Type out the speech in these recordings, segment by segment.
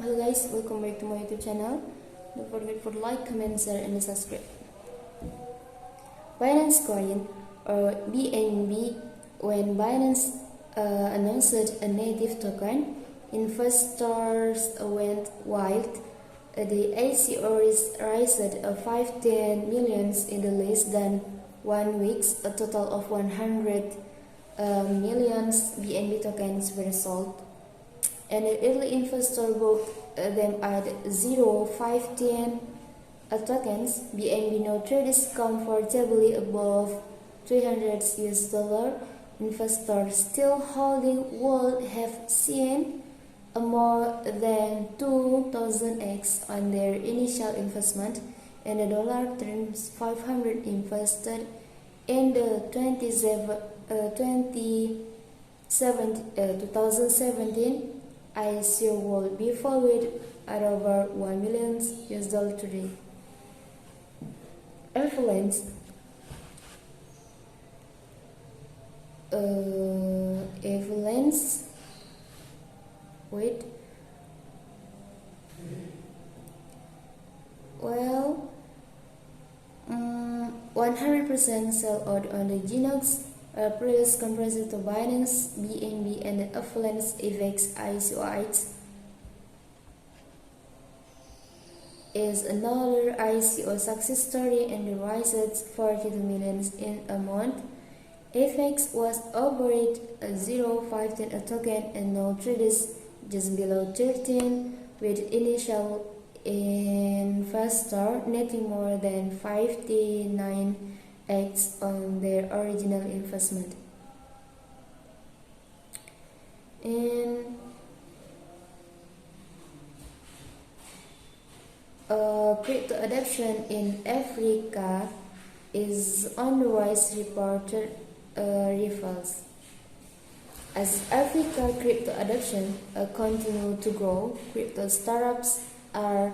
Hello guys, welcome back to my YouTube channel. Don't forget for like, comment, share and subscribe. Binance Coin or BNB. When Binance announced a native token, investors went wild. The ICO raised 15 millions in the less than 1 week. A total of 100 millions BNB tokens were sold, and the early investor bought them at 0.15 tokens. BNB now trades comfortably above $300. Investors still holding would have seen a more than 2,000x on their initial investment. In the dollar terms, 500 invested in the 2017 ICO will be valued at over $1 million today. Equivalence. Wait. Well, 100% sell out on the Genox previous comparison to Binance, BNB, and the Equivalence FX ICO is another ICO success story and raised 42 million in a month. FX was offered a 0.15 a token and now trades just below 13, with initial investor netting more than 59x on their original investment. And crypto adoption in Africa is on the rise, reported rivals. As Africa crypto adoption continue to grow, crypto startups are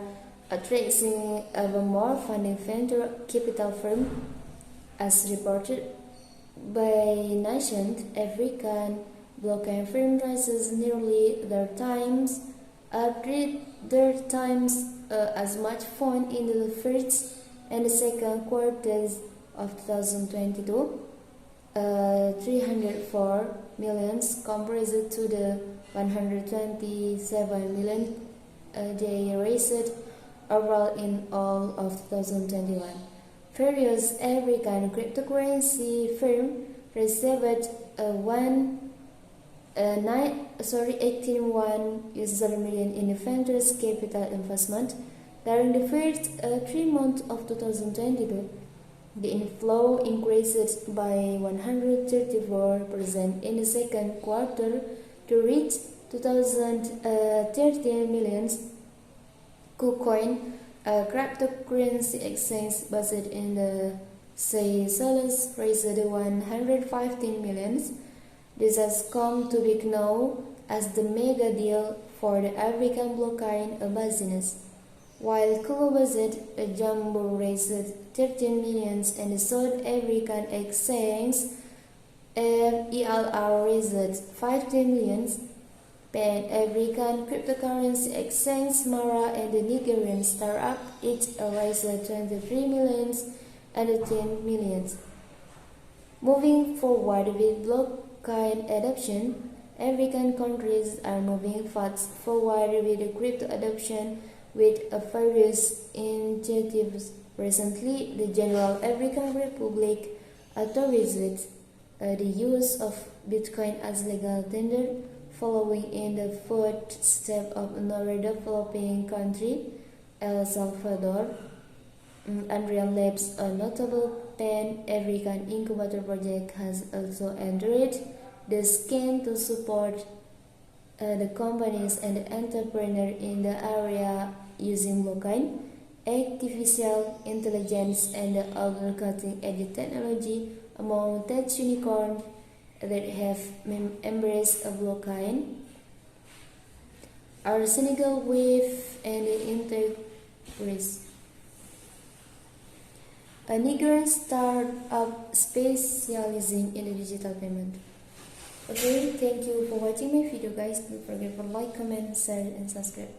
attracting ever more funding venture capital firms. As reported by Nation, African blockchain firm raises nearly their times as much fund in the first and the second quarters of 2022. 304 million compared to the 127 million they raised overall in all of 2021. Various African cryptocurrency firms received $18.1 million in ventures capital investment during the first 3 months of 2022. The inflow increased by 134% in the second quarter to reach 2,013 million. KuCoin, a cryptocurrency exchange based in the Seychelles, raised 115 million. This has come to be known as the mega deal for the African blockchain business. While Kuko-based Jumbo raised 13 million and the South African exchange ELR raised 15 million, Pan-African cryptocurrency exchange Mara and the Nigerian startup each raised 23 million and 10 million. Moving forward with blockchain adoption, African countries are moving fast forward with the crypto adoption with various initiatives. Recently, the General African Republic authorized the use of Bitcoin as legal tender, following in the fourth step of another developing country, El Salvador. Unreal Labs, a notable Pan-African incubator project, has also entered the scheme to support the companies and the entrepreneurs in the area using blockchain, artificial intelligence, and other cutting-edge technology. Among tech unicorns that have embraced a blockchain are Senegal Wave and Integris, a Nigerian startup specializing in digital payment. Okay, thank you for watching my video guys. Don't forget to like, comment, share and subscribe.